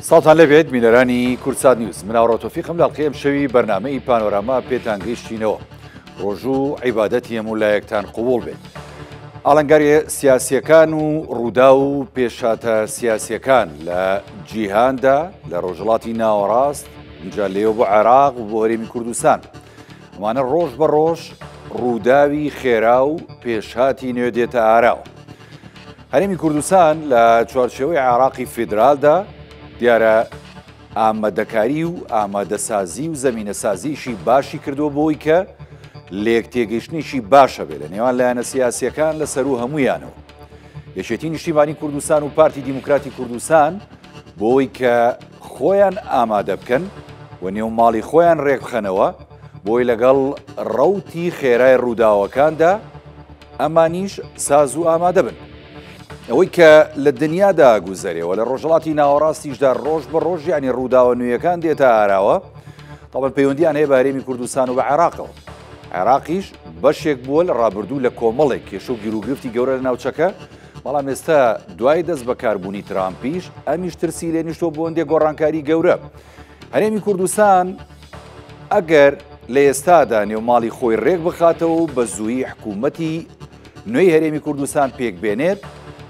ساڵتان لەبێت بینەرانی کورتسات نیوز مناوڕۆ تۆفیقم لە ئەڵقەیەم شەوی بەرنامەی پانۆراما پێتان گەیشتینەوە ڕۆژوو عیبادەتی هەموو لایەکتان قوبوڵ بێت. ئاڵنگاری سیاسیەکان و ڕوودا و پێشاتە سیاسیەکان لە جیهاندا لە ڕۆژهەڵاتی ناوەڕاست اینجا لێوە بۆ عێراق و بۆ هەرێمی کوردستان ئەمانە ڕۆژ بە ڕۆژ ڕووداوی خێرا و پێشهاتی نوێ دێتە ئاراوە. هەرێمی کوردستان لە چوارچێوەی عێراقی فیدرالدا دیارە ئامادەکاری و ئامادەسازی و زەمینەسازیشی باشی کردووە بۆی کە لێک تێگەیشتنیشی باشە بێت لە نێوان لایەنە سیاسیەکان لەسەر و هەمویانەوە. یەکێتی نیشتیمانی کوردستان و پارتی دیموکراتی کوردستان بۆی کە خۆیان ئامادە بکەن و نێو ماڵی خۆیان ڕێک بخەنەوە بۆی لەگەڵ ڕەوتی خێرای ڕووداوەکاندا ئەمانیش ساز و ئامادە بن. ئەوەی کە لە دنیادا گوزەرێەوە لە ڕۆژهەڵاتی ناوەڕاستیشدا ڕۆژ بە ڕۆژ یانی ڕووداوە نوێیەکان دێتە ئاراوە تاڵەن پەیوەندیان هەیە بە هەرێمی کوردستان و بە عێراقەوە. عێراقیش بەشێک بووە لە ڕابردوو لە کۆمەڵێک کێشە و گیرروگرفتی گەورە لە ناوچەکە، بەڵام ئێستا دوای دەست بەکاربوونی ترامپیش ئەمیش ترسی لێ نیشتۆ بۆ ئەندێ گۆڕانکاری گەورە. هەرێمی کوردستان ئەگەر لە ئێستادا نێو ماڵی خۆی ڕێک بخاتەوە و بە زوویی حکوومەتی نوێی هەرێمی کوردستان پێک بێنێت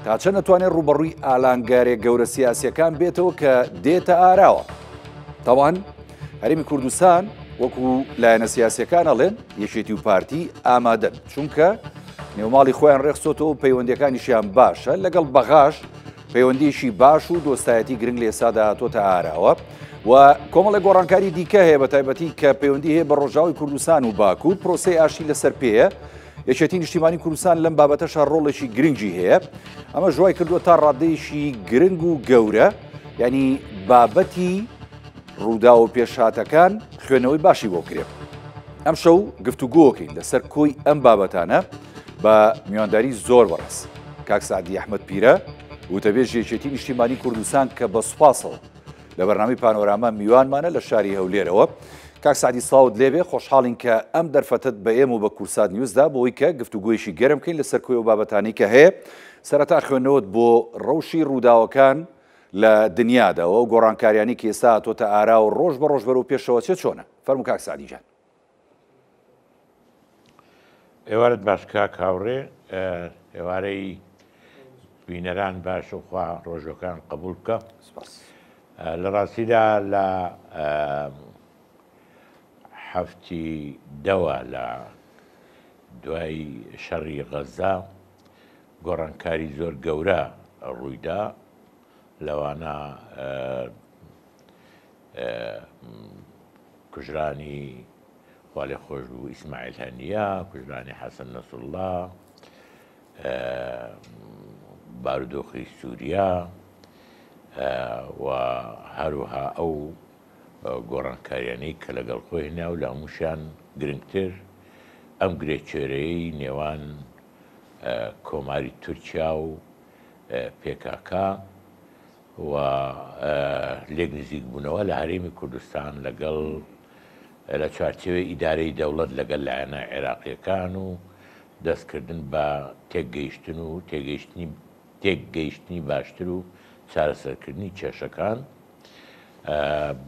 تا چەند نەتوانێت ڕوبەڕووی ئالانگارێک گەورە سیاسیەکان بێتەوە کە دێتە ئاراوە. تاوان هەرێمی کوردستان وەکو لایەنە سیاسیەکان ئەڵێن یەکێتی و پارتی ئامادەن، چونکە نێوماڵی خۆیان ڕێخستۆتەوە و پەیوەندیەکانیشیان باشە لەگەڵ بەغاش پەیوەندیشی باش و دۆستایەتی گرنگ لە ئێستادا هاتۆتە ئاراوە و کۆمەڵی گۆڕانکاری دیکە هەیە بە تایبەتی کە پەیوەندی هەیە بە ڕۆژاوی کوردستان و باکوور پرۆسەی ئاشتی لەسەر پێیە. یەکێتی نیشتیمانی کوردستان لەم بابەتەشە ڕۆڵێکی گرنگی هەیە. ئەمە ژوای کردووە تا ڕادەیەشی گرنگ و گەورە، ینی بابەتی ڕوودا و پێشهاتەکان خوێنەوەی باشی بۆ کرێ. ئەم شەو گفتوگۆکەین لەسەر کۆی ئەم بابەتانە بە میوانداری زۆر بەڕێز کاک سعدی ئەحمەد پیرە وتەبێژ یەکێتی نیشتیمانی کوردستان کە بە سوپاسەوە لە بەرنامەی پانۆراما میوانمانە لە شاری هەولێرەوە. کاک سعدی ساوت لێبێ، خۆشحاڵین کە ئەم دەرفەتت بە ئێمە و بە کورسات نیوزدا بۆی کە گفتوگۆیشی گەرم بکەین لەسەر کۆی و بابەتانی کە هەیە. سەرەتا خوێندنەوەت بۆ ڕەوشی ڕووداوەکان لە دنیاداوە و گۆڕانکاریانی کە ئێستا هاتۆتە ئارا و ڕۆژ بە ڕۆژ بەرەو پێشەوە چۆنە؟ فەرموو کاک سعدی جان. ئێوارت باش کاک هاوڕێ، ئێوارەی بینەران باش و خوا ڕۆژەکان قبول بکە. لە ڕاستیدا لە هەفتی دەوە لە دوای شەڕی غەزا گۆڕانکاری زۆر گەورە ڕوویدا، لەوانە کوژرانی خوا لێ خۆش بوو ئیسماعیل هەنیە، کوژرانی حەسەن نەسروڵڵا، بارودۆخی سووریا و هەروەها ئەو گۆڕانکاریانەی کە لەگەڵ خۆی هێنا و لە هەمووشیان گرنگتر ئەم گرێچێرەی نێوان کۆماری تورکیا و پێکاکا و لێک نزیک بوونەوە لە هەرێمی کوردستان لەگەڵ لە چوارچێوەی ئیدارەی دەوڵەت لەگەڵ لایەنە عێراقیەکان و دەستکردن بە تێکگەیشتن و تێکگەیشتنی باشتر و چارەسەرکردنی کێشەکان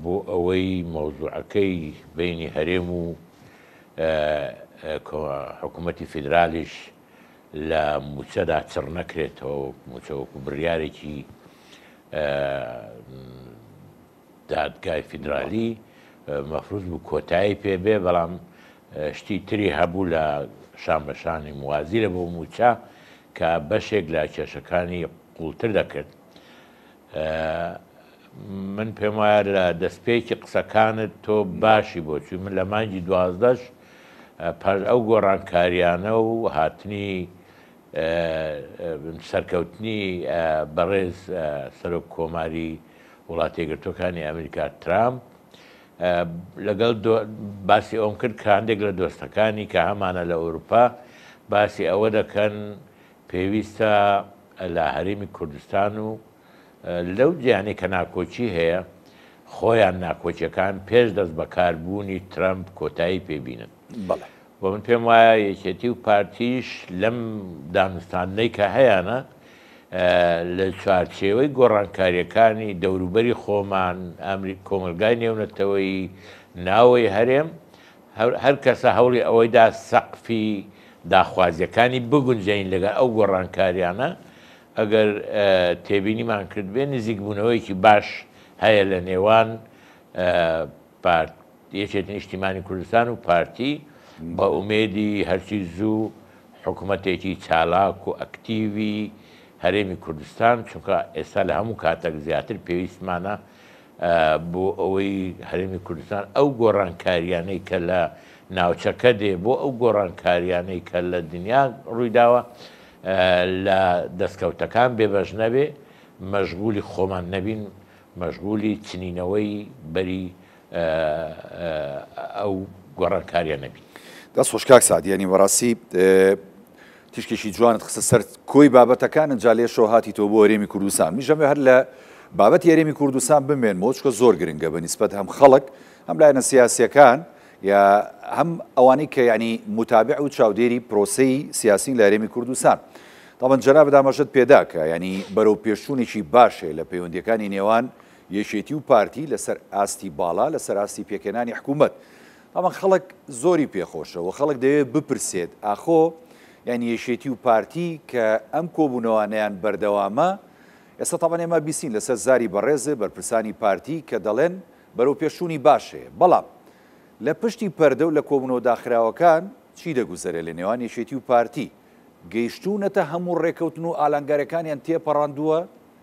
بۆ ئەوەی مەوزوعەکەی بینی هەرێم و حکوومەتی فیدرالیش لە موچەدا چڕ نەکرێتەوە، موچەوەکو بڕیارێکی دادگای فیدرالی مەفروض بوو کۆتایی پێبێ، بەڵام شتی تری هەبوو لە شانبەشانی موازیرە بۆ موچە کە بەشێک لە کێشەکانی قوڵتر دەکرد. من پێم وایە لە دەستپێکی قسەکانت تۆ باشی بۆ چوی من لە مانگی 12 ئەو گۆڕانکاریانە و هاتنی سەرکەوتنی بەڕێز سەرۆک کۆماری وڵاتی یەکگرتووەکانی ئەمریکا ترامپ لەگەڵ باسی ئەوم کرد کە هەندێک لە دۆستەکانی کە هەمانە لە ئەوروپا باسی ئەوە دەکەن پێویستە لە هەرێمی کوردستان و لەو جیانی کە ناکۆچی هەیە خۆیان ناکۆچیەکان پێش دەست بەکاربوونی ترامپ کۆتایی پێبینن. بۆ من پێم وایە یەکێتی و پارتیش لەم دانوستانەی کە هەیەە لە چوارچێوەی گۆڕانکاریەکانی دەوروبەری خۆمان کۆمەلگای نێونەتەوەی ناوەی هەرێم هەر کەسە هەوڵی ئەوەیدا سەقفی داخوازیەکانی بگونجین لەگەڵ ئەو گۆڕانکاریانە ئەگەر تێبینیمان کرد بێ نزیکبوونەوەیکی باش هەیە لە نێوان یەکێتی نیشتیمانی کوردستان و پارتی بە ئومێدی هەرچی زوو حکوومەتێکی چالاک و ئەکتیوی هەرێمی کوردستان چونکە ئێستا لە هەموو کاتێک زیاتر پێویستمانە بۆ ئەوەی هەرێمی کوردستان ئەو گۆڕانکاریانەی کە لە ناوچەکە دێ بۆ ئەو گۆڕانکاریانەی کە لە دنیا ڕوویداوە لە دەستکەوتەکان بێبەش نەبێ مەشغولی خۆمان نەبین مەشغولی چنینەوەی بەری ئەو گۆڕانکاریە نەبین. دەست خۆش کاک سعدی ینی بەڕاستی تیشکێکی جوانت خستە سەر کۆی بابەتەکانت جا لێشەوە هاتیتەوە بۆ هەرێمی کوردستان میژەمێ هەر لە بابەتی هەرێمی کوردستان بمێنمەوە چکە زۆر گرنگە بە نیسبەت هەم خەڵک هەم لایەنە سیاسیەکان یا هەم ئەوانەی کە ینی متابع و چاودێری پرۆسەی سیاسین لە هەرێمی کوردستان تاوان جەناب دامەژت پێداکە ینی بەرەو پێشچوونێکی باشێ لە پەیوەندیەکانی نێوان یەکێتی و پارتی لەسەر ئاستی باڵا لەسەر ئاستی پێکێنانی حکوومەت ئەمە خەڵک زۆری پێخۆشەوە خەڵک دەوێت بپرسێت ئاخۆ یعنی یەکێتی و پارتی کە ئەم کۆبوونەوانیان بەردەوامە ئێستا تاوان ئێمە بیسین لەسەر زاری بەڕێزە بەرپرسانی پارتی کە دەڵێن بەرەو پێشوونی باشەیە بەڵام لە پشتی پەردە و لە کۆبوونەوە داخراوەکان چی دەگوزارێت لە نێوان یەکێتی و پارتی گەیشتوونەتە هەموو ڕێکەوتن و ئالانگارەکانیان تێپەڕاندووە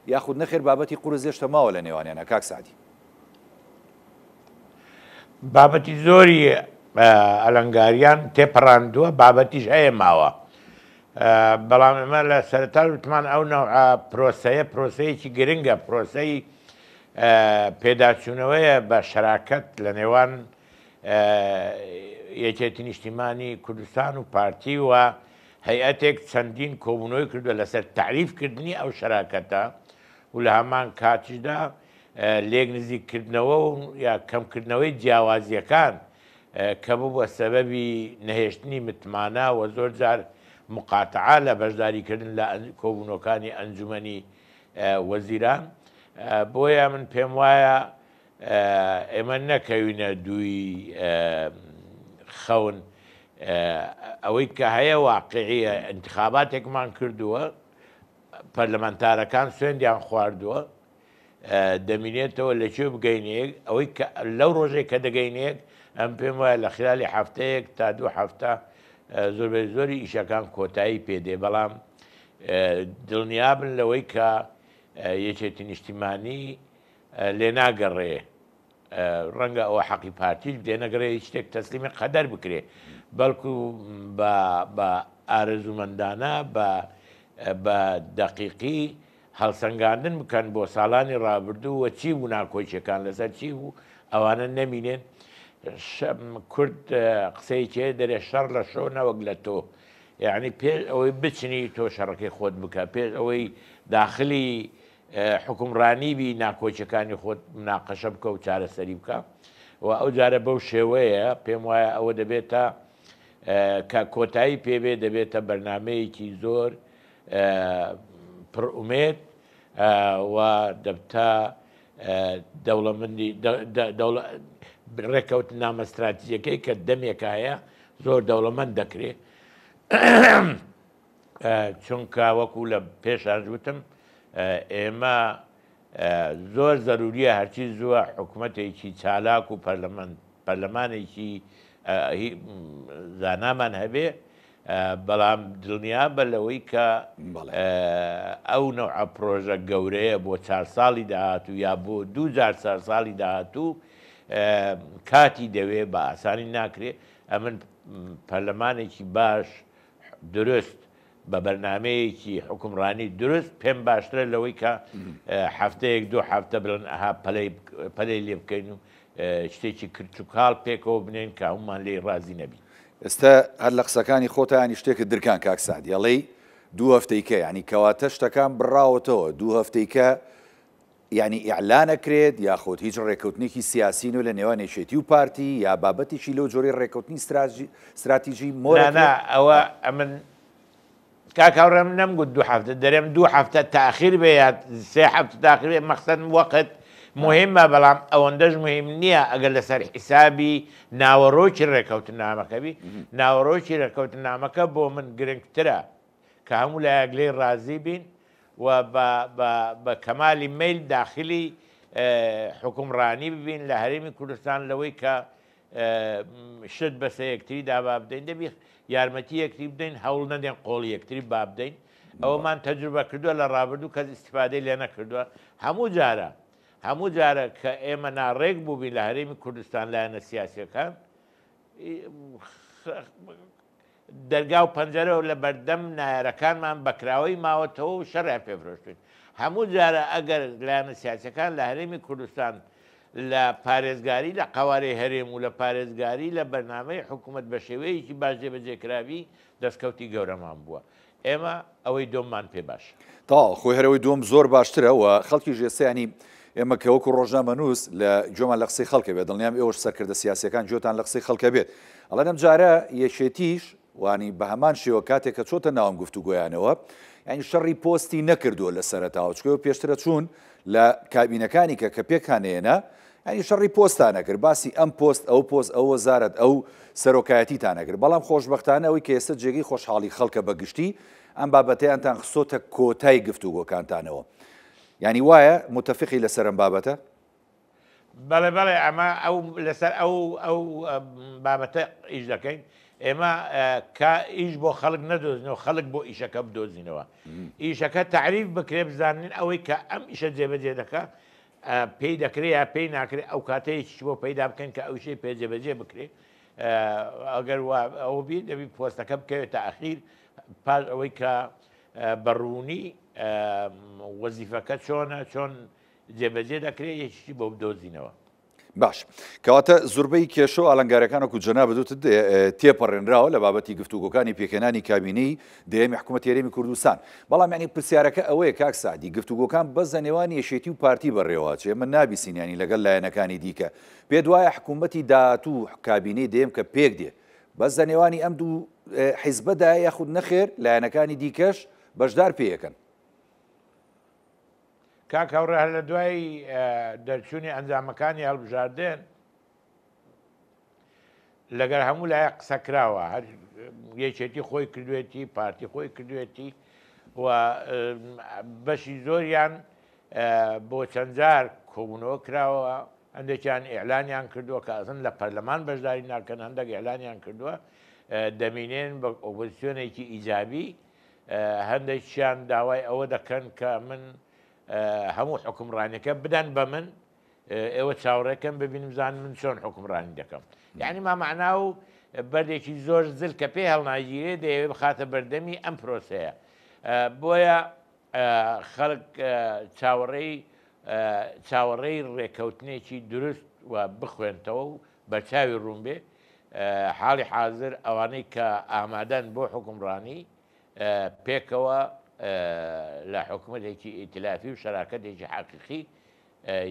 یاخود نەخێر بابەتی قورزێشتە ماوە لە نێوانیانە کاک سعدی بابەتی زۆری ئەلەنگاریان تێپەڕاندووە بابەتیش هەیە ماوە بەڵام ئێمە لە سەرەتا وتمان ئەو نەوعە پرۆسەیە پرۆسەیەکی گرنگە پرۆسەی پێداچوونەوەیە بە شەراکەت لە نێوان یەکێتی نیشتیمانی کوردستان و پارتی و هەیئەتێک چەندین کۆبوونەوەی کردووە لەسەر تعریفکردنی ئەو شەراکەتە و لە هەمان کاتیشدا لێک نزیککردنەوە و یا کەمکردنەوەی جیاوازیەکان کە بووە سەبەبی نەهێشتنی متمانە و زۆر جار مقاتعا لە بەشداریکردن لە کۆبوونەکانی ئەنجومەنی وەزیران بۆیە من پێم وایە ئێمە نەکەوینە دووی خەون ئەوەی کە هەیە واقعیە انتخاباتێکمان کردووە پەرلەمانتارەکان سوێندیان خواردووە دەمینێتەوە لەکوێ بگەینەیەک ئەوەی لەو ڕۆژێک کە دەگەینەیەک ئەم پێم وایە لە خلالی هەفتەیەک تا دوو هەفتە زۆربەی زۆری ئیشەکان کۆتایی پێدێ بەڵام دڵنیابن لەوەی کە یەکێتی نیشتیمانی لێ ناگەڕێ ڕەنگە ئەوە حەقی پارتیش بدێ نەگەڕێ شتێک تەسلیمی قەدەر بکرێ بەڵکو بە ئارەزومەندانە بە دەقیقی هەڵسەنگاندن بکەن بۆ ساڵانی ڕابردوو وە چی بوو ناکۆچیەکان لەسەر چی بوو ئەوانە نەمینێن کورد قسەیەکێ دەرێ شەڕ لە شۆ نەوەک لە تۆ یعنی پێش ئەوەی بچنی تۆ شەڕەکەی خۆت بکە پێش ئەوەی داخلی حکومڕانی بی ناکۆچەکانی خۆت مناقەشە بکە و چارەسەری بکە و ئەو جارە بەو شێوەیە پێم وایە ئەوە دەبێتە کە کۆتایی پێبێ دەبێتە بەرنمەیەکی زۆر پڕئومێد و دەبتە دەوڵەمەندی ڕێکەوت نامەستراتیژیەکەی کە دەمێکە هەیە زۆر دەوڵەمەند دەکرێت چونکە وەکو لە پێشاژوتم ئێمە زۆر زەروریە هەرچی زووە حکوومەتێکی چالاک و پەرلەمانێکی زانامان هەبێ بەڵام دڵنیا بە لەوەی کە ئەو نەوعە پرۆژە گەورەیە بۆ 4 ساڵی داهاتوو یا بۆ 2000 ساڵی داهاتوو کاتی دەوێت بە ئاسانی ناکرێت ئەمن پەرلەمانێکی باش درست بە بەرنمەیەکی حکومڕانی درست پێم باشترە لەوەی کە هەفتەیەک دوو هەفتە بڵن ئەها پەلەی لێ بکەین و شتێکی کرد و کاڵ پێکەوە بنێن کە هەمومان لێ ڕازی نەبی. ئێستا هەر لە قسەکانی خۆتانی شتێکت درکان کاک سعدی ئەڵێی دوو هەفتەیکە ینی کەواتە شتەکان بڕاوەتەوە دوو هەفتەیکە ینی ئیعلانەکرێت یاخۆت هیچ ڕێکەوتنێکی سیاسین و لە نێوان یەکێتی و پارتی یا بابەتێکی لەو جۆری ڕێکەوتنی استراتیژی ئەوە ئەمن کاکاوڕێم نەمگوت 2 هەفتە دەرێم 2 هەفتە تاخیر بێ یا 3 هەفتە تاخیر بێ مەقسەد وەقت مهمە بەڵام ئەوەندەش مهم نییە ئەگەر لەسەر حیسابی ناوەڕۆکی ڕێکەوتنامەکەبی ناوەڕۆکی ڕێکەوتنامەکە بۆ من گرنگترە کە هەموو لایەک لێی ڕازی بین و بە کەمالی میل داخلی حکومڕانی ببین لە هەرێمی کوردستان لەوەی کە شت بەسە یەکتری دابا بدەین دەبی یارمەتی یەکتری بدەین هەوڵ نەدەین قۆڵی یەکتری با بدەین ئەوەمان تەجروبە کردووە لە ڕابردوو کەس ئیسیفادەی لێ نەکردووە هەموو جارە کە ئێمە ناڕێک بووبین لە هەرێمی کوردستان لایەنە سیاسیەکان دەرگا و پەنجەرە و لە بەردەم نایەرەکانمان بەکراوەی ماوەتەوە و شەڕیان پێفرۆشتین هەموو جارە ئەگەر لایەنە سیاسەکان لە هەرێمی کوردستان لە پارێزگاری لە قوارەی هەرێم و لە پارێزگاری لە بەرنامەی حکوومەت بە شێوەیەکی باش جێبەجێکراوی دەستکەوتی گەورەمان بووە ئێمە ئەوەی دۆممان پێ باش تا خۆی هەرەوەی دۆم زۆر باشترە و خەڵکی ژێسەیانی ئێمە کە وەکو ڕۆژنامەنووس لە جۆمان لە قسەی خەڵکە بێت دڵنیام ئێوەش سەرکردە سیاسیەکان جۆتان لە قسەی خەڵکە بێت ئەڵێ ئەم جارە یەکێتیش وانی بە هەمان شێوە کاتێک کە چۆتە ناوم گفتوگۆیانەوە ینی شەڕی پۆستی نەکردووە لە سەرەتاوە چکەوە پێشترە چوون لە کابینەکانی کە پێکانێنە ینی شەڕی پۆستانە کرد باسی ئەم پۆست ئەو وەزارەت ئەو سەرۆکایەتیتانە کرد بەڵام خۆشبەختانە ئەوەی کە ئێستا جێگەی خۆشحاڵی خەڵکە بەگشتی ئەم بابەتەیانتان خسۆتە کۆتای گفتوگۆکانتانەوە ینی وایە متفقی لەسەر ئەم بابەتە بەڵێ ئەمە ئەو لەسەر ئەو بابەتە ئیش دەکەین ئێمە کە ئیش بۆ خەڵک نەدۆزینەوە خەڵک بۆ ئیشەکە بدۆزینەوە ئیشەکە تعریف بکرێ بزانین ئەوەی کە ئەم ئیشە جێبەجێ دەکە پێی دەکرێت یا پێی ناکرێت ئەو کاتەیەکی بۆ پەیدا بکەین کە ئەو شەی پێجێبەجێ بکرێت ئەگەر ئەو بی دەبی پۆستەکە بکەوێتە ئەخیر پاش ئەوەی کە بەڕوونی وەزیفەکە چۆن جێبەجێ دەکرێت یەکیشی بۆ بدۆزینەوە باش کەواتە زۆربەی کێشە و ئالنگارەکانەکو جەناب بەدوتت تێپەڕێنراوە لە بابەتی گفتوگۆکانی پێکێنانی کابینەی دەیەمی حکوومەتی هەرێمی کوردستان بەڵام ینی پرسیارەکە ئەوەیە کاک سعدی گفتوگۆکان بەس لە نێوان یەشێتی و پارتی بەڕێوەچێ من نابیسینیانی لەگەڵ لایەنەکانی دیکە پێ دوایە حکوومەتی داهاتوو کابینەی دەیەم کە پێک دێ بەس لە نێوانی ئەم دوو حیزبەدا یاخود نەخێر لایەنەکانی دیکەش بەشدار پێیەکەن کاکەوڕە هەر لە دوای دەرچوونی ئەنجامەکانی هەڵبژاردن لەگەر هەموو لایە قسەکراوە هەر یەکێتی خۆی کردوێتی پارتی خۆی کردوێتی و بەشی زۆریان بۆ چەند جار کۆبوونەوە کراوە هەندێکیان ئیعلانیان کردووە کە ئەزن لە پەرلەمان بەشداری ناکەن هەندێک ئیعلانیان کردووە دەمینێن بە ئۆپۆزیسیۆنێکی ئیجابی هەندێکیان داوای ئەوە دەکەن کە من هەموو حکومڕانیەکە بدەن بە من ئێوە چاوەڕێکەم ببینم زان من چۆن حکومڕانی دەکەم یعنی مامەعنا و بەردێکی زۆر زل کە پێی هەڵناگیرێ دەیەوێت بخاتە بەردەمی ئەم پرۆسەیە بۆیە خەڵک چاوەڕێی ڕێکەوتنێکی دروست و بخوێنتەوە و بەرچاوی ڕوون بێ حاڵی حاضر ئەوانەی کە ئامادەن بۆ حکومڕانی پێکەوە لە حکوومەتێکی ئیتلافی و شەراکەتێکی حەقیقی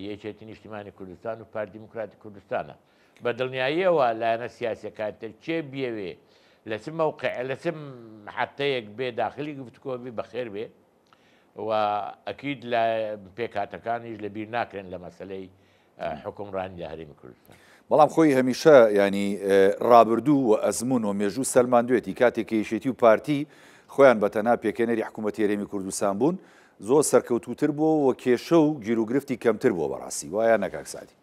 یەکێتی نیشتیمانی کوردستان و پارتی دیموکراتی کوردستانە بە دڵنیاییەوە لایەنە سیاسیەکانتر چێ بیەوێ لە چ مەوقع لە چ محەتەیەک بێ داخلی گفتوگۆ بی بەخێر بێ و ئەکید لە پێکهاتەکانیش لەبیر ناکرێن لە مەسەلەی حکومڕانی لە هەرێمی کوردستان بەڵام خۆی هەمیشە ینی ڕابردوو و ئەزمون و مێژوو سەلماندوێتی کاتێک کە یەکێتی و پارتی خۆیان بەتەنها پێکێنەری حکوومەتی هەرێمی کوردستان بوون زۆر سەرکەوتوتر بووە و کێشە و گیرروگرفتی کەمتر بووە بەڕاستی وایە نەکاک سعدی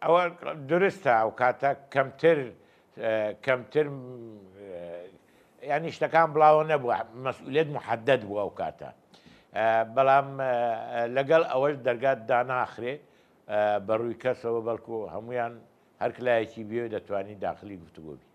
ئەوە درستە ئەو کاتە کەمتر ینی شتەکان بڵاوە نەبووە مەسئولیت محەدەد بووە ئەو کاتە بەڵام لەگەڵ ئەوەش دەرگات داناخرێ بەڕووی کەسەوە بەڵکو هەمویان هەر کلایەکی بێ دەتوانین داخلی گفتوگۆبی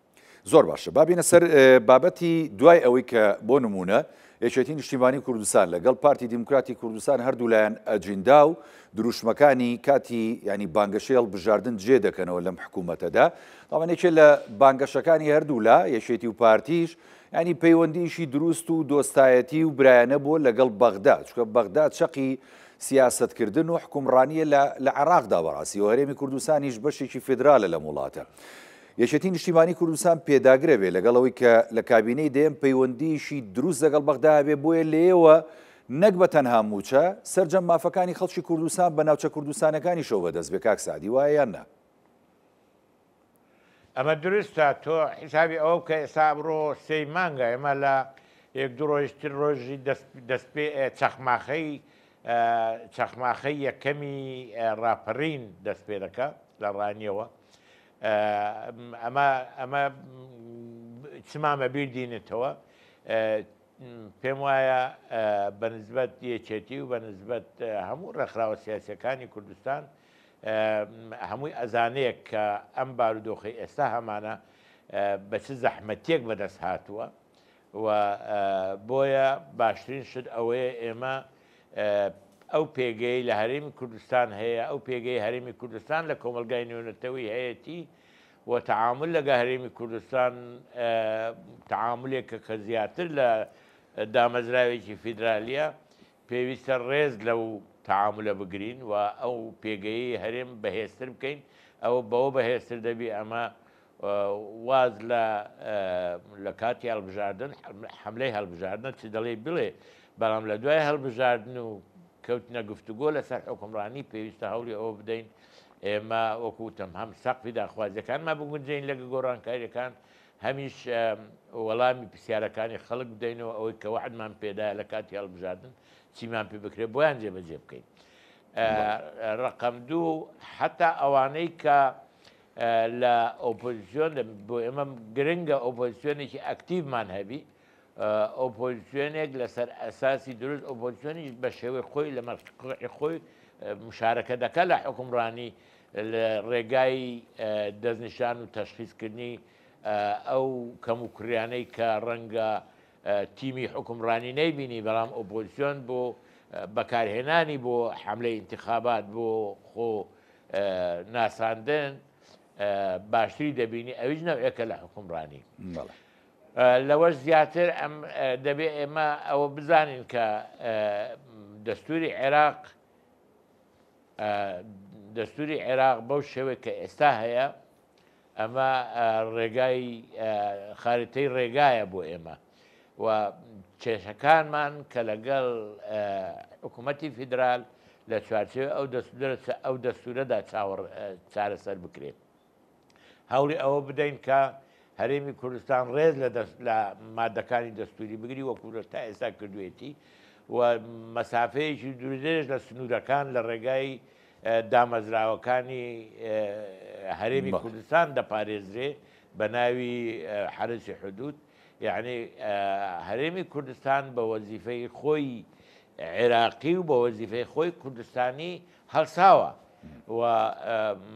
زۆر باشە بابینە سەر بابەتی دوای ئەوەی کە بۆ نمونە یەکێتی نیشتیمانی کوردستان لەگەڵ پارتی دیموکراتی کوردستان هەردوولایەن ئەجیندا و دروشمەکانی کاتی ینی بانگەشەی هەڵبژاردن جێ دەکەنەوە لەم حکوومەتەدا ئەوانێکێ لە بانگەشەکانی هەردوولا یەکێتی و پارتیش ینی پەیوەندیشی دروست و دۆستایەتی و برایەنە بووە لەگەڵ بەغداد چونکە بەغداد چەقی سیاستکردن و حکومڕانیە لە عێراقدا بەڕاستی و هەرێمی کوردستانیش بەشێکی فێدرالە لە وڵاتە یەکێتی نیشتیمانی کوردستان پێداگرێ بێ لەگەڵەوەی کە لە کابینەی دێم پەیوەندیشی دروست لەگەڵ بەغدا بێ بۆیە لێەوە نەک بە تەنها موچە سەرجەم مافەکانی خەڵکی کوردستان بە ناوچە کوردستانەکانی شەو بەدەست بێ کاک سعدی وایە یان نا؟ ئەمە دروستە تۆ حیسابی ئەوە کە ئێستا بڕۆ سێی مانگە ئێمە لە یەک دوو ڕۆژتر ڕۆژی دەست چەخماخەی یەکەمی ڕاپەڕین دەست پێ دەکە لە ڕانیەوە ئەمە چمامە بیردینێتەوە پێم وایە بەنسبەت یەکێتی و بەنسبەت هەموو ڕێکخراوە سیاسیەکانی کوردستان هەمووی ئەزانەیە کە ئەم بارودۆخی ئێستا هەمانە بە چ زەحمەتێک بەدەست هاتووە و بۆیە باشترین شت ئەوەیە ئێمە ئەو پێگەی لە هەرێمی کوردستان هەیە ئەو پێگەی هەرێمی کوردستان لە کۆمەلگای نێونەتەوەی هەیەی و تعامل لەگە هەرێمی کوردستان تعاملێکە کە زیاتر لە دامەزراوێکی فیدرالیە پێویستە ڕێز لەو تعاملە بگرین و ئەو پێگەی هەرێم بەهێزتر بکەین ئەوە بەوە بەهێزتر دەبی ئەمە واز لە کاتی هەڵبژاردن حملەی هەڵبژاردن چ دەڵێ بڵێ بەڵام لە دوای هەڵبژاردن و کەوتنە گفتوگۆ لەسەر حکومڕانی پێویستە هەوڵی ئەوە بدەین ئێمە وەکوتم هەم سەقفی داخوازیەکانمان بگونجین لەگە گۆڕانکاریەکان هەمیش وەڵامی پرسیارەکانی خەڵک بدەینەوە ئەوەی کە وەحدمان پێدایە لە کاتی هەڵبژاردن چیمان پێ بکرێت بۆیان جێبەجێ بکەین. ڕقم دوو حتا ئەوانەی کە لە ئۆپۆزیسیۆن بۆ ئێمە گرنگە ئۆپۆزیسیۆنێکی ئەکتیڤمان هەبی ئۆپۆزیسیۆنێک لەسەر ئەساسی دروست ئۆپۆزیسیۆنیش بە شێوەی خۆی لە مەرجعی خۆی مشارەکە دەکات لە حکومڕانی لە ڕێگای دەستنیشان و تەشخیصکردنی ئەو کەم و کوڕیانەی کە ڕەنگە تیمی حکومڕانی نەیبینی بەڵام ئۆپۆزیسیۆن بۆ بەکارهێنانی بۆ حملەی انتخابات بۆ خۆ ناساندن باشتری دەبینی ئەویش نەوەیەکە لە حکومڕانی. لەوەش زیاتر ئەم دەبێت ئێمە ئەوە بزانین کە دەستوری عێراق بەو شێوەیە کە ئێستا هەیە ئەمە ڕێگای خاریتەی ڕێگایە بۆ ئێمە و کێشەکانمان کە لەگەڵ حکوومەتی فیدرال لە چوارچێوە ئەو دەستورەدا چارەسەر بکرێت. هەوڵی ئەوە بدەین کە هەرێمی کوردستان ڕێز لە مادەکانی دەستوری بگری وەکو تا ئێستا کردوێتی و مەسافەیەکی دوورێژ لە سنوورەکان لە ڕێگای دامەزراوەکانی هەرێمی کوردستان دەپارێزرێ بە ناوی حرسی حدود یعنی هەرێمی کوردستان بە وەزیفەی خۆی عێراقی و بە وەزیفەی خۆی کوردستانی هەڵساوە و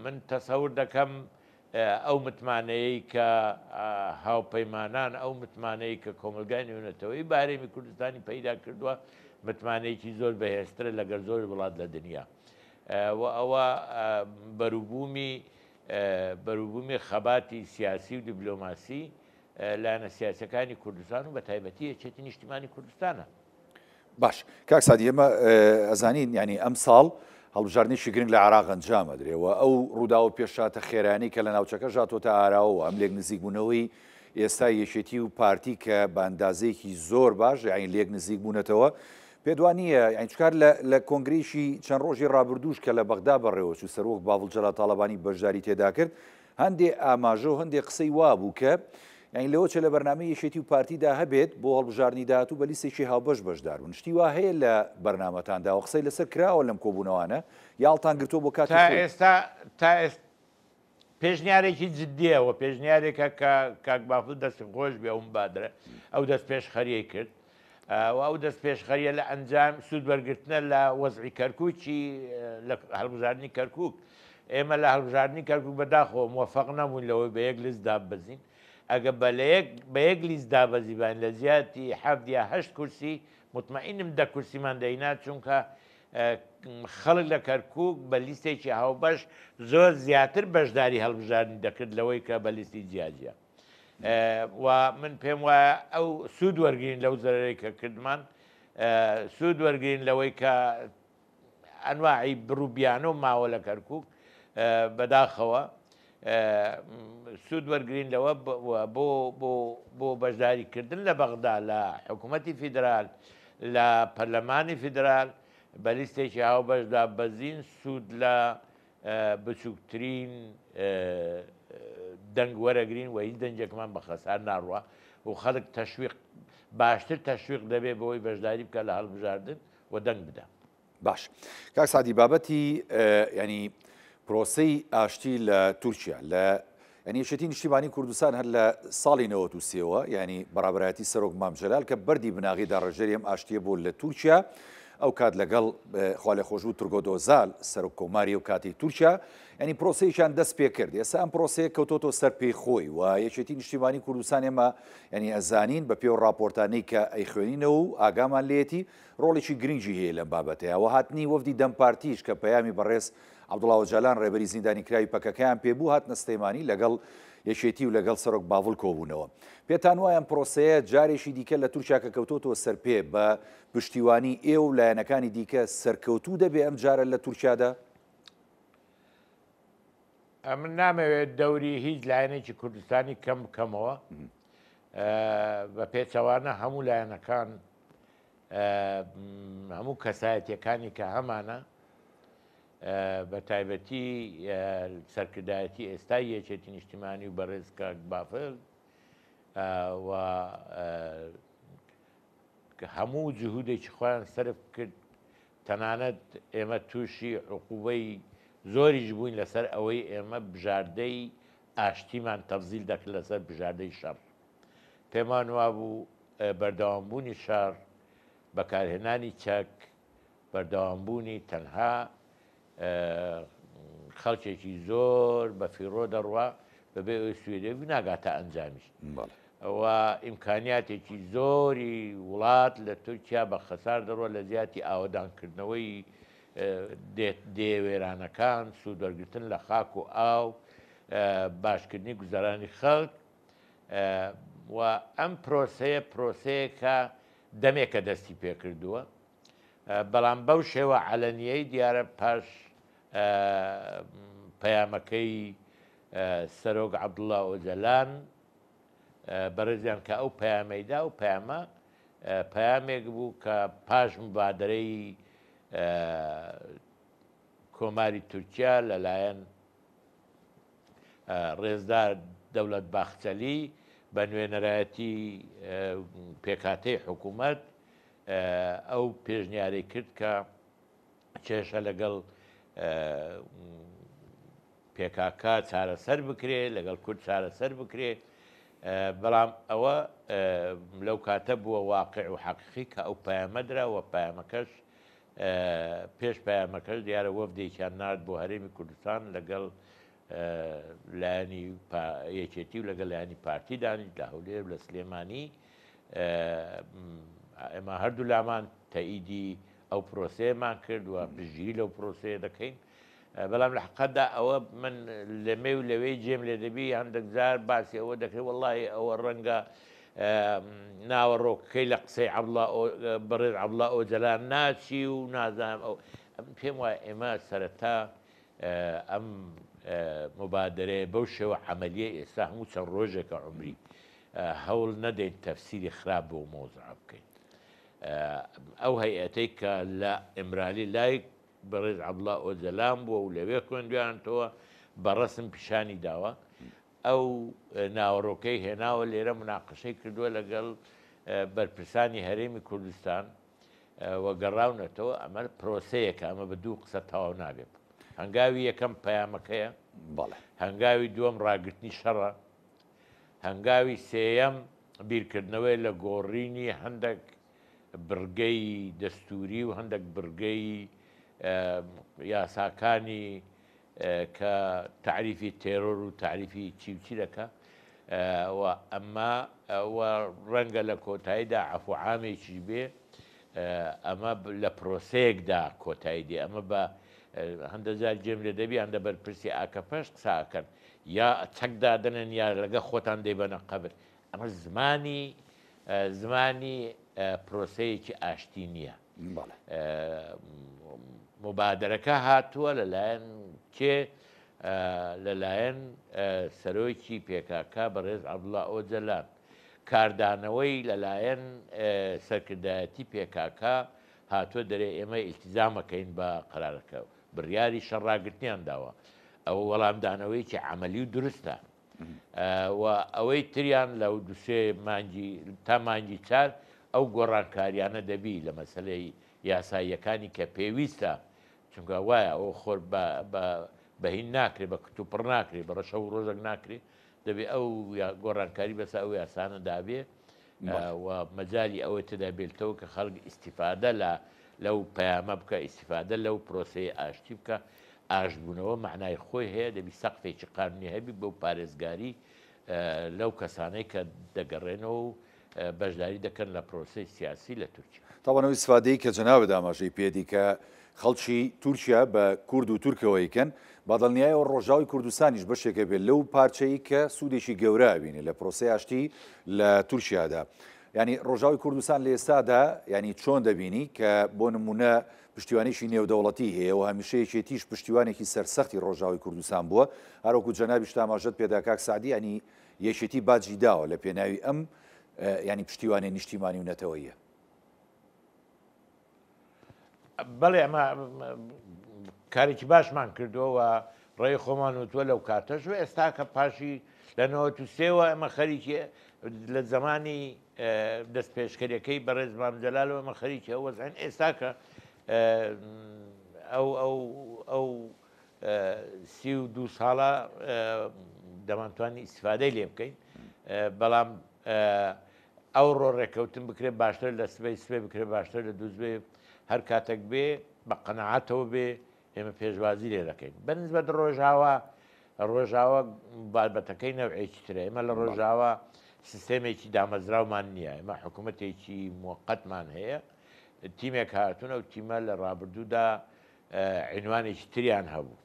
من تەسەور دەکەم ئەو متمانەیەی کە هاوپەیمانان ئەو متمانەی کە کۆمەلگای نێونەتەوەی بارێمی کوردستانی پەیدا کردووە متمانەیەکی زۆر بەهێزترە لەگەر زۆر وڵات لە دنیا و ئەوە بەروبوومی خەباتی سیاسی و دیبلۆماسی لایەنە سیاسەکانی کوردستان و بە تایبەتی یەکێتی نیشتیمانی کوردستانە. باش کاک سادی ئێمە ئەزانین ینی ئەم ساڵ هەڵبژاردنێکی گرنگ لە عێراق ئەنجامە درێەوە ئەو ڕوودا و پێشاتە خێرانی کە لە ناوچەکە ژاتۆتە ئاراوە ئەم لێک نزیکبوونەوەی ئێستا یەکێتی و پارتی کە بە ئەندازەیەکی زۆر باش یعنی لێک نزیک بوونەتەوە پێدوان نییە یعنی چکار لە کۆنگرێکی چەند ڕۆژی ڕابردووش کە لە بەغدا بەڕێوە چوو سەرۆک باڵجەلا تاڵەبانی بەشداری تێدا کرد هەندێک ئاماژە و هەندێک قسەی وابوو کە یعنی لەوە چە لە بەرنامەی یەکێتی و پارتیدا هەبێت بۆ هەڵبژاردننی داهاتوو بە لیستێکی هاوبەش بەشدار و شتی وا هەیە لە بەرنامەتاندا و قسەی لەسەر کراوە لەم کۆبوونەوانە یاڵتان گرتۆ بۆ کاتی ئێستا پێشنیارێکی جددیەوە پێشنیارێکە کە کاک بافل دەستی خۆش بێ ئەوم بادرە ئەو دەست پێش خەریەی کرد و ئەو دەست پێش خەریە لە ئەنجام سوود وەرگرتنە لە وەزعی کەرکووکی لە هەڵبژاردننی کەرکووک ئێمە لە هەڵبژاردننی کەرکووک بەداخەوە موفق نەبوون لەوەی بە یەک لیست دابەزین ئەگە بە یەک لیست دابەزیبان لە زیاتی 7 یا 8 کورسی مطمئنم 10 کورسیمان دەینا چونکە خەڵک لە کەرکووک بە لیستێکی هاوبەش زۆر زیاتر بەشداری هەڵبژاردننی دەکرد لەوەی کە بە لیستی جیاجیە و من پێم وایە ئەو سوود وەرگین لەو زەرەرەی کە کردمان سوود وەرگین لەوەی کە ئەنواعی بڕووبیانە و ماوە لە کەرکووک بەداخەوە سوود وەرگین لەوە بۆ بەشداریکردن لە بەغدا لە حکوومەتی فیدرال لە پەرلەمانی فیدرال بە لیستێکی هاو بەشدا بەزین سوود لە بچووکترین دەنگ وەرەگرین و هیچ دەنجێکمان بە خەسار ناڕوە و خەڵک تەشویق باشتر تەشویق دەبێت بۆی بەشداری بکە لە هەڵبژاردن و دەنگ بدە. باش کاک سعدی بابەتی ینی پرۆسەی ئاشتی لە تورکیا لە ینی یەکێتی نیشتیمانی کوردستان هەر لە ساڵی 93ەوە ینی بەڕابەتی سەرۆک مام جەلال کە بەردی بناغیدا ڕێژەری ئەم ئاشتیە بۆ لە تورکیا ئەو کات لەگەڵ خوا لێخۆش و تورگۆدۆزال سەرۆک کۆماری و کاتی تورکیا ینی پرۆسەیەکیان دەست پێ کرد. ئێستا ئەم پرۆسەیە کەوتۆتۆ سەر پێی خۆی و یەکێتی نیشتیمانی کوردستان ئێمە ینی ئەزانین بە پێ و راپۆرتانەی کە ئەیخوێنینەوە و ئاگامان لێتی ڕۆڵێکی گرنگی هەیە لەم بابەتەیە و هاتنی وەفدی دەم پارتیش کە پەیامی بەڕێز عەبدوڵڵا ئۆجالان ڕێبەری زیندانی کراوی پەکەکەیان پێبوو هاتنە سلەیمانی لەگەڵ یەکێتی و لەگەڵ سەرۆک باڤڵ کۆبوونەوە. پێتان وایە ئەم پرۆسەیە جارێکی دیکە لە تورکیا کە کەوتۆتەوە سەر پێ بە پشتیوانی ئێوە و لایەنەکانی دیکە سەرکەوتوو دەبێ ئەم جارە لە تورکیادا؟ من نامەوێت دەوری هیچ لایەنێکی کوردستانی کەم بکەمەوە بە پێچەوانە هەموو لایەنەکان هەموو کەسایەتیەکانی کە هەمانە بە تایبەتی سەرکردایەتی ئێستای یەکێتی نیشتیمانی و بەڕێز کاک بافڵ و هەموو جهودێکی خۆیان سەرف کرد تەنانەت ئێمە تووشی عقوبەی زۆریش بووین لەسەر ئەوەی ئێمە بژاردەی ئاشتیمان تەفزیل دەکرد لەسەر بژاردەی شەڕ. پێمان وابوو بەردەوامبوونی شەڕ بەکارهێنانی چەک بەردەوامبوونی تەنها خەڵکێکی زۆر بە فیڕۆ دەڕوا بەبێ ئەوی سوێدە ناگاتە ئەنجامیش ئەوە ئیمکانیاتێکی زۆری وڵات لە تورکیا بە خەسار دەڕۆ لە زیاتی ئاوەدانکردنەوەی دێوێرانەکان سوودوەرگرتن لە خاک و ئاو باشکردنی گوزارانی خەڵک و ئەم پرۆسەیەکە دەمێکە دەستی پێکردووە بەڵام بەو شێوە عەلەنیەی دیارە پاش پەیامەکەی سەرۆک عەبدوڵڵا ئۆجەلان بەڕێزیان کە ئەو پەیامەیدا و پەیامێک بوو کە پاش مبادرەی کۆماری تورکیا لەلایەن ڕێزدار دەوڵەت باخچەلی بە نوێنەرایەتی پێکهاتەی حکوومەت ئەو پێشنیارەی کرد کە کێشە لەگەڵ پێکاکە چارەسەر بکرێ لەگەڵ کورد چارەسەر بکرێ بەڵام ئەوە لەو کاتە بووە واقع و حەقیقی کە ئەو پەیامەدرا و پەیامەکەش پێش پەیامەکەش دیارە وەفدێکیان نارد بۆ هەرێمی کوردستان لەگەڵ لایەنی یەکێتی و لەگەڵ لایەنی پارتی دانیش لە هەولێر لە سلێمانی ئێمە هەردوو لامان تەئیدی ئەو پرۆسەیەمان کرد و پشتگیری لەو پرۆسەیە دەکەین بەڵام لە حەقەتدا ئەوە من لەمێ و لەوەی جێم لێ دەبی هەندێک جار باسی ئەوە دەکرێت وەڵڵی ئەوە ڕەنگە ناوەڕۆکەکەی لە قسەی بەڕێز عەبدوڵڵا ئۆجەلان ناچی و نازانم ئەو پێم وایە ئێمە سەرەتا ئەم مبادرەیە بەو شێوە عەمەلیە ئێستا هەموو چەند ڕۆژێکە عومری هەوڵ نەدەین تەفسیری خراپ بۆ مۆزوع بکەین. ئەو هەیئەتەی کە لە ئێمرالی لای بەڕێز عەبدوڵڵا ئۆجەلان بووە و لەوێ خوێندویانەوە بەڕەسم پیشانی داوە ئەو ناوەڕۆکەی هێناوە لێرە مناقەشەی کردووە لەگەڵ بەرپرسانی هەرێمی کوردستان وەگەڕاونەتەوە ئەمە پرۆسەیەکە ئەمە بە دوو قسە تەواو نابێت. هەنگاوی یەکەم پەیامەکەیە هەنگاوی دووەم ڕاگررتنی شەڕە هەنگاوی سێیەم بیرکردنەوەی لە گۆڕینی هەندێک برگەی دەستوری و هەندێک برگەی یاساکانی کە تعریفی تێرۆر و تعریفی چی دەکە و ئەمە ڕەنگە لە کۆتاییدا عەفوعامێکی بێ ئەمە لە پرۆسەیەکدا کۆتایی دێ ئەمە بە هەندە جار جێم لێ دەبی هەندە بەرپرسی ئاکەپەش قساکەن یا چەکدادنن یا لەگە خۆتان دەیبەنە قەبر ئەمە زمانی پرۆسەیەکی ئاشتی نییە. مبادرەکە هاتووە لەلایەن کێ لەلایەن سەرۆکی پێکاکا بەڕێز عەبدوڵڵا ئۆجەلان، کاردانەوەی لەلایەن سەرکردایەتی پێکاکا هاتووە دەرێ ئێمە ئیلتیزامەکەین بە قەرارەکە، بڕیاری شەڕاگرتنیان داوە. ئەوە وەڵامدانەوەیکی عەمەلی و دروستە. و ئەوەی تریان لەو دوسێ مانگی تا مانگی 4 ئەو گۆڕانکاریانە دەبی لە مەسەلەی یاساییەکانی کە پێویستە، چونکە وایە ئەو خۆر بەهین ناکرێت، بە کتوپڕ ناکرێت، بە ڕەشە و ڕۆژێک ناکرێت، دەبێت ئەو گۆڕانکاری بەسە ئەو یاسانە دابێ و مەجای ئەوە تێدا بێتەوە کە خەڵک ئیسیفادە لەو پەیامە بکە، ئیسیفادە لەو پرۆسەی ئاشتی بکە. ئاشتبوونەوە معنای خۆی هەیە، دەبی سەقفێکی قانونی هەبی بەو پارێزگاری لەو کەسانەی کە دەگەڕێنەوە و بەشداری دەکەن لە پرۆسەی سیاسی لە تورکیا. تاوانەوەی سفادەی کە جەناوە داماژەی پێدی کە خەڵکی تورکیا بە کورد و تورکەوەیکەن بەدڵنیایەوە ڕۆژاوی کوردستانیش بەشێکە بێت لەو پارچەی کە سوودێکی گەورە بینێ لە پرۆسەی ئاشتی لە تورکیادا. ینی ڕۆژاوی کوردستان لە ئێستادا ینی چۆن دەبینی کە بۆ نمونە پشتیوانیشی نێودەوڵەتی هەیە و هەمیشەیەکێتیش پشتیوانێکی سەرسەختی ڕۆژاوی کوردستان بووە، هەروەکو جەنابیش تاماژەت پێدا کاک سعدی ینی یەکێتی باجی داوە لە پێناوی ئەم ینی پشتیوانی نیشتیمانی و نەتەوەیە. بەڵێ ئەمە کارێکی باشمان کردووە ڕێی خۆمان وتووە لەو کاتەش و ئێستا کە پاشی لە 93ەوە ئەمە خەریکی لە زمانی دەست پێشکەریەکەی بەڕێز مامجەلالەوە ئەمە خەریکی ئەو وەزعین ئێستا کە ئەو 32 ساڵە دەمانتوانی ئیسیفادەی لێ بکەین، بەڵام ئەو ڕۆڕێکەوتن بکرێت باشتر لە سبەی بکرێت باشتر لە دووزبێ هەر کاتێک بێ بە قەنەعاتەوە بێ ئێمە پێشوازی لێ دەکەین. بەنسبەت ڕۆژاوە بابەتەکەی نەوعێکی ترە. ئێمە لە ڕۆژاوە سیستێمێکی دامەزراومان نییە، ئێمە حکوومەتێکی موقەتمان هەیە، تیمێک هاتوونە و تیمە لە ڕابردوودا عنوانێکی تریان هەبوو،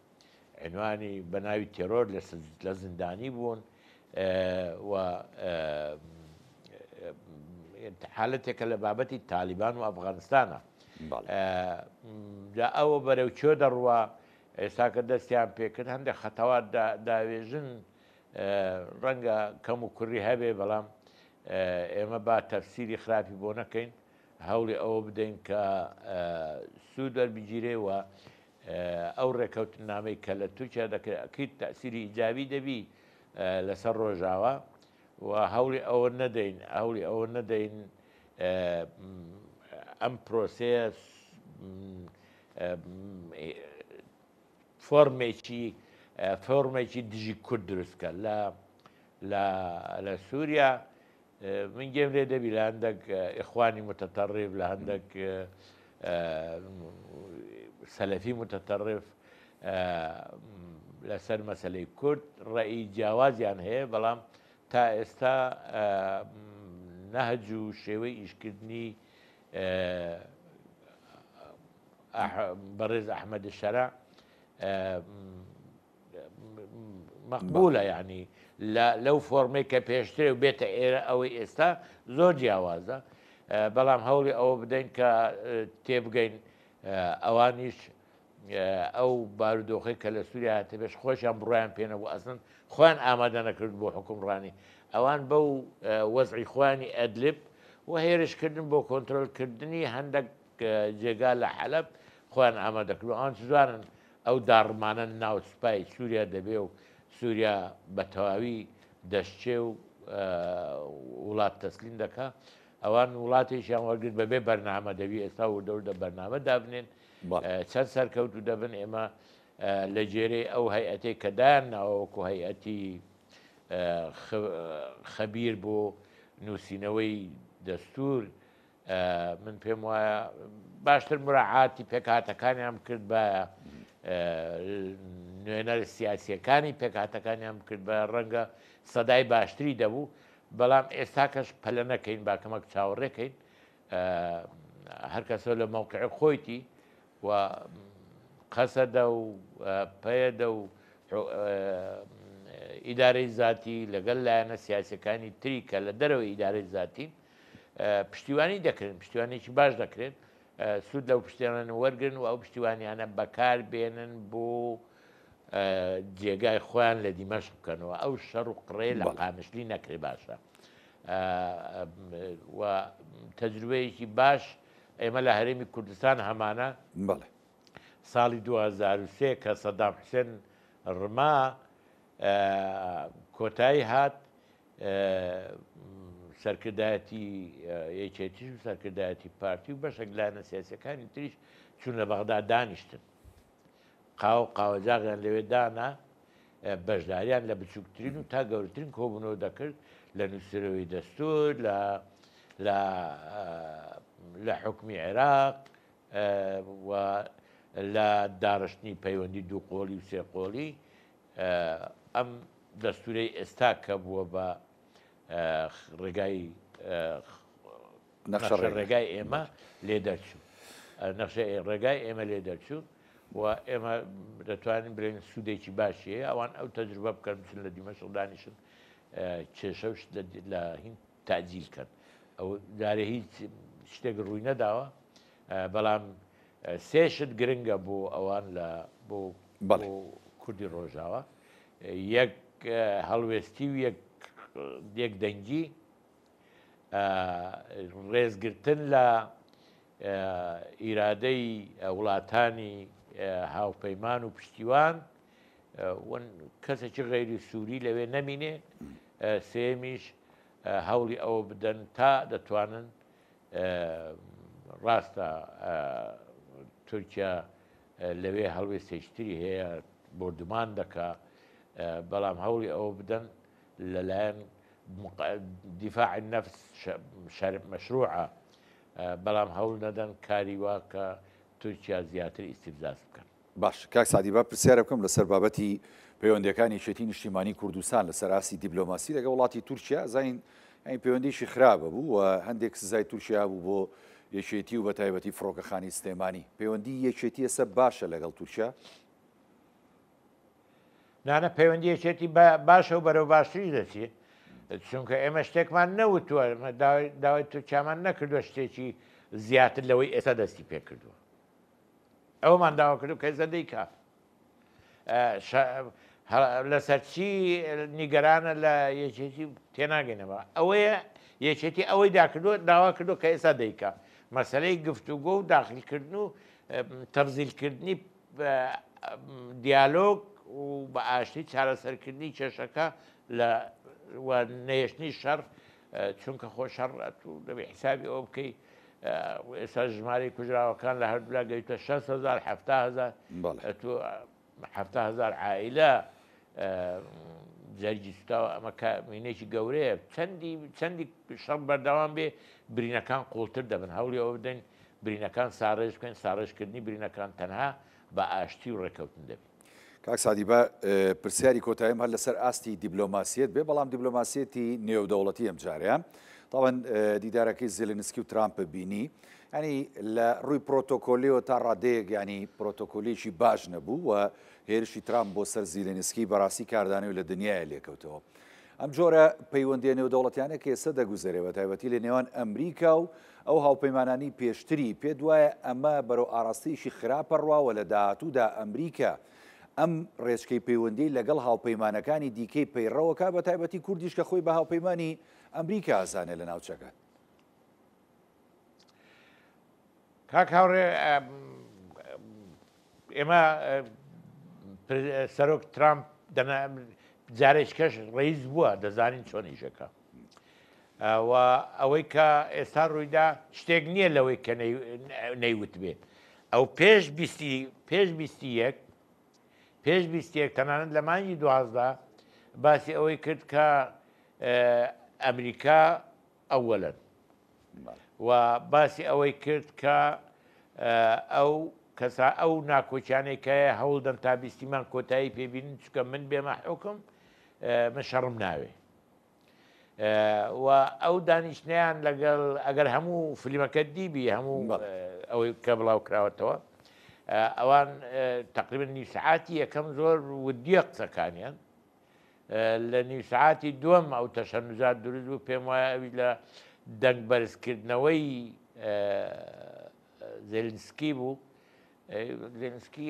عنوانی بە ناوی تێرۆر لە زیندانی بوون و حالەتێکە لە بابەتی تالیبان و ئەفغانستانە. ئەوە بەرەوچۆ دەڕوە، ئێستا کە دەستیان پێکرد هەندێک خەتەوات داوێژن ڕەنگە کەم و کوڕی هەبێ، بەڵام ئێمە با تەفسیری خراپی بۆ نەکەین، هەوڵی ئەوە بدەین کە سوود وەربگیرێ و ئەو ڕێکەوتنامەی کە لە تورکیا دەکرێت ئەکید تەسیری ئیجابی دەبی لەسەر ڕۆژاوە و هەوڵی ئەوە نەدەین ئەم پرۆسەیە فۆرمێکی دژی کورد دروستکە لە سووریا. من گێم لێ دەبی لە هەندێک ئیخوانی متەتەڕیف، لە هەندێک سەلەفی متەتەڕیف لەسەر مەسەلەی کورد ڕێی جیاوازیان هەیە، بەڵام تا ئێستا نەهج و شێوەی ئیشکردنی بەڕێز ئەحمەد شەرع مەقبولە، یعنی لەو فۆرمەی کە پێشترێ و بێتە ئێرە ئەوەی ئێستا زۆر جیاوازە، بەڵام هەوڵی ئەوە بدەین کە تێبگەین ئەوانیش ئەو بارودۆخی کە لە سووریا هاتە بێش خۆشیان بڕۆیان پێنەبوو، ئەسڵن خۆیان ئامادە نەکرد بۆ حکومڕانی، ئەوان بەو وەزعی خۆیانی ئەدلب و هێرشکردن بۆ کۆنتترۆلکردنی هەندێک جێگا لە حەلەب خۆیان ئامادەکرد، ئەوان زوانن ئەو داڕمانە ناو سوپای سووریا دەبێ و سووریا بە تەواوی دەستچێ و وڵات تەسلیم دەکا، ئەوان وڵاتێکیان وەرگرت بەبێ بەرنامە دەبی ئێستا و دەوردە بەرنامە دابنێن، چەند سەرکەوت و دەبن. ئێمە لە جێرەی ئەو هەیئەتەی کە دایان ناوەکو هەیئەتی خەبیر بۆ نووسینەوەی دەستور، من پێم وایە باشتر مراعاتی پێکهاتەکانیان کرد بە نوێنەر سیاسیەکانی پێکهاتەکانیان کرد بە ڕەنگە سەدای باشتری دەبوو، بەڵام ئێستا کەش پەلە نەکەین با کەمەک چاوەڕێکەین، هەر کەسە لە مەوقعی خۆیتی و قەسەدە و پەیەدە و ئیدارەی زاتی لەگەڵ لایەنە سیاسەکانی تری کە لە دەرەوەی ئیدارەی زاتین پشتیوانی دەکرێن، پشتیوانێکی باش دەکرێن، سوود لەو پشتیوانە وەرگن و ئەو پشتیوانیانە بەکار بێنن بۆ جێگای خۆیان لە دیمەشق بکەنەوە ئەو شەڕ و قڕێ لە بەڵێ. قامشلی نەکرێ باشە و تەجروبەیەکی باش ئێمە لە هەرێمی کوردستان هەمانە بەڵێ ساڵی 2003 کە سەدام حوسێن ڕما کۆتایی هات سەرکردایەتی یەکێتیش و سەرکردایەتی پارتی و بەشێک لایەنە سیاسیەکانی تریش چون لە بەغدا دانیشتن قاوەجاغیان لەوێ دانا بەشداریان لە بچووکترین و تا گەورترین کۆبوونەوە دەکرد لە نووسەرەوەی دەستور لە حکمی عێراق و لە داڕشتنی پەیوەندی دوو قۆڵی و سێ قۆڵی ئەم دەستورەی ئێستا کە بووە بە ڕێگای نەخشە ڕێگای ئێمە لێ دەرچوو نەخشە ڕێگای ئێمە لێ دەرچوو و ئێمە دەتوانین برێن سوودێکی باشیە ئەوان ئەو تەجروبە بکەن بچن لە دیمەشق دانیشن کێشەوش لە هین تاجیلکەن ئەو جارێ هیچ شتێک ڕووی نەداوە بەڵام سێشت گرنگە بۆ ئەوان لە بۆ کوردی ڕۆژاوە یەک هەڵوێستی و یەک دەنگی ڕێزگرتن لە ئیرادەی وڵاتانی هاوپەیمان و پشتیوان کەسێکی غەیری سووری لەوێ نەمینێ سێمیش هەوڵی ئەوە بدەن تا دەتوانن ڕاستە تورکیا لەوێ هەڵوێستێشتری هەیە بردومان دەکا بەڵام هەوڵی ئەوە بدەن لەلایەن دیفاع نەفس مەشروعە بەڵام هەوڵ نەدەن کاری وا کە تورکیا زیاتر ئیستیفزاز بکەن. باش کاک سادی با پرسیارە بکەم لەسەر بابەتی پەیوەندیەکانی یەکێتی نیشتیمانی کوردستان لەسەر ئاسی دیبلۆماسی لەگە وڵاتی تورکیا زین ئەین پەیوەندیشی خراپە بوو و هەندێک سزای تورکیا بوو بۆ یەکێتی و بە تایبەتی فڕۆکەخانی سلێمانی پەیوەندی یەکێتی ئێستا باشە لەگەڵ تورکیا نانە پەیوەندی یەکێتی باشە و بەرەو باشتری دەچێت چونکە ئێمە شتێکمان نەوتووە داوای تورکیامان نەکردووە شتێکی زیاتر لەوەی ئێستا دەستی پێ کردووە ئەومان داوا کردو کە زەدەی کا لەسەرچی نیگەرانە لە یەکێتی تێناگەینەوە ئەوەیە یەکێتی ئەوەی داکردووە داوا کردو کە ئێستا دەیکا مەسەلەی گفتوگۆ و داخلکردن و تەرزیلکردنی دیالۆگ و بە ئاشتی چارەسەرکردنی کێشەکە لە نەیەشتنی شەڕ چونکە خۆ شەڕ دەبێ حیسابی ئەوە بکەی ئێستا ژمارەی کوژراوەکان لە هەردوولا گەیتە 6,000 7,000 عائلە جەرگی سوتاوە ئەمە مینێکی گەورەیە چەندی شەڕ بەردەوام بێ برینەکان قوڵتر دەبن هەوڵی ئەوە بدەین برینەکان ساڕێژ بکەین ساڕێژکردنی برینەکان تەنها بە ئاشتی و ڕێکەوتن دەبێت. کاک سادی بە پرسیاری کۆتاییم هەر لەسەر ئاستی دیبلۆماسیەت بێ بەڵام دیبلۆماسیەتی نێودەوڵەتی ئەم جاریان تاوان دیدارەکەی زێلنسکی و ترامپ بینی ینی لە ڕووی پرۆتۆکۆلیەوە تا ڕادەیەک ینی پرۆتۆکۆلیەکی باش نەبوو و هێرشی ترامپ بۆ سەر زیلنسکی بەڕاستی کاردانی و لە دنیای لێکەوتەوە ئەم جۆرە پەیوەندیە نێودەوڵەتیانە کە ئێستا دەگوزارێت تایبەتی لە نێوان ئەمریکا و ئەو هاوپەیمانانی پێشتری پێ دوایە ئەمە بەرەو ئاراستەیەکی خراپە ڕواوە لە داهاتوودا ئەمریکا ئەم ڕێچکەی پەیوەندی لەگەڵ هاوپەیمانەکانی دیکەی پەیڕەوەکە بە تایبەتی کوردیش کە خۆی بە هاوپەیمانی ئەمریکا ئازانێ لە ناوچەکە. کاک هاوڕێ ئێمە سەرۆک ترامپ جارێک کەش ڕئیس بووە دەزانین چۆن ئیشەکە و ئەوەی کە ئێستا ڕوویدا شتێک نییە لەوەی کە نەیوت بێت ئەو پێش بیستیەک تەنانەت لە مانگی 12 باسی ئەوەی کرد کە ئەمریکا ئەوەلەن و باسی ئەوەی کرد کە ئەو ناکۆچیانێکە هەوڵدەن تا بیستیمان کۆتایی پێبینن چکە من بێمە حکم من شەڕم ناوێ و ئەو دانیشتیان لەگەڵ ئەگەر هەموو فلیمەکە دیبی هەموو ئەوەی کە بڵاو کراوەتەوە ئەوان تقریبا نیوسعاتی یەکەم زۆر ودیە قسەکانیان لە نیوسعاتی دووەم ئەو تەشەنوزات دروست بوو پێم وایە ئەوی لە دەنگ بەرزکردنەوەی زێلنسکی بوو زێلنسکی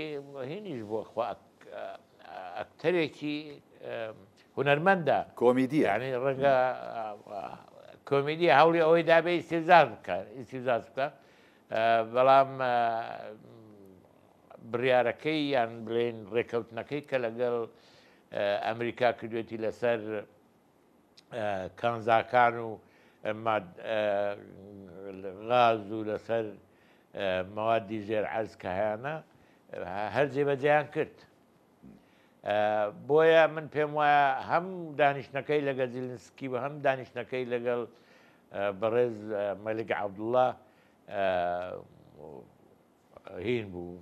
هێنیش بۆ ئەکتەرێکی هونەرمەندە کۆمیدیە یعنی ڕەنگە کۆمیدی هەوڵی ئەوەی دابێ ئیسێزار بکە بەڵام بڕیارەکەی یان بڵێن ڕێکەوتنەکەی کە لەگەڵ ئەمریکا کردوێتی لەسەر کانزاکان و غاز و لەسەر مەوادی ژێر عەرز کە هەیەە هەر جێبەجێیان کرد. بۆیە من پێم وایە هەم دانیشتەکەی لەگەڵ زیلنسکی و هەم دانیشتەکەی لەگەڵ بەڕێز مەلک عەبدوڵڵا هین بوو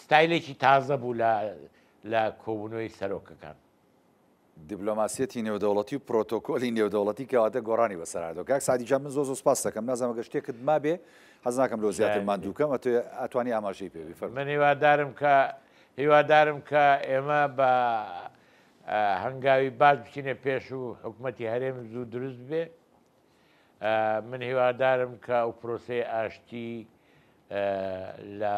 ستایلێکی تازە بوو لە کۆبوونەوەی سەرۆکەکان. دیبلۆماسیەتی نێودەوڵەتی و پرۆتۆکۆلی نێودەوڵەتی کەواتە گۆڕانی بەسەرهاتەوە. کاک سادیجان من زۆ سوپاس دەکەم نازانم گە شتێکت ما بێ حەز ناکەم لەو زیاتر ماندووکەم ئەتوانی ئاماژەی پێ بفەرمێ. من هیوادارم کە ئێمە بە هەنگاوی باش بچینە پێش و حکوومەتی هەرێم زوو دروست بێ. من هیوادارم کە ئەو پرۆسەی ئاشتی لە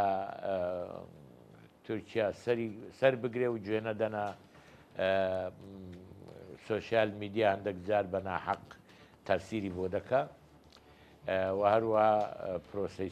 تورکیا سەر بگرێ و گوێ نەدەنا سۆشیال میدیا هەندێک جار بە ناحەق تەفسیری بۆ دەکا و هەروە پرۆسەی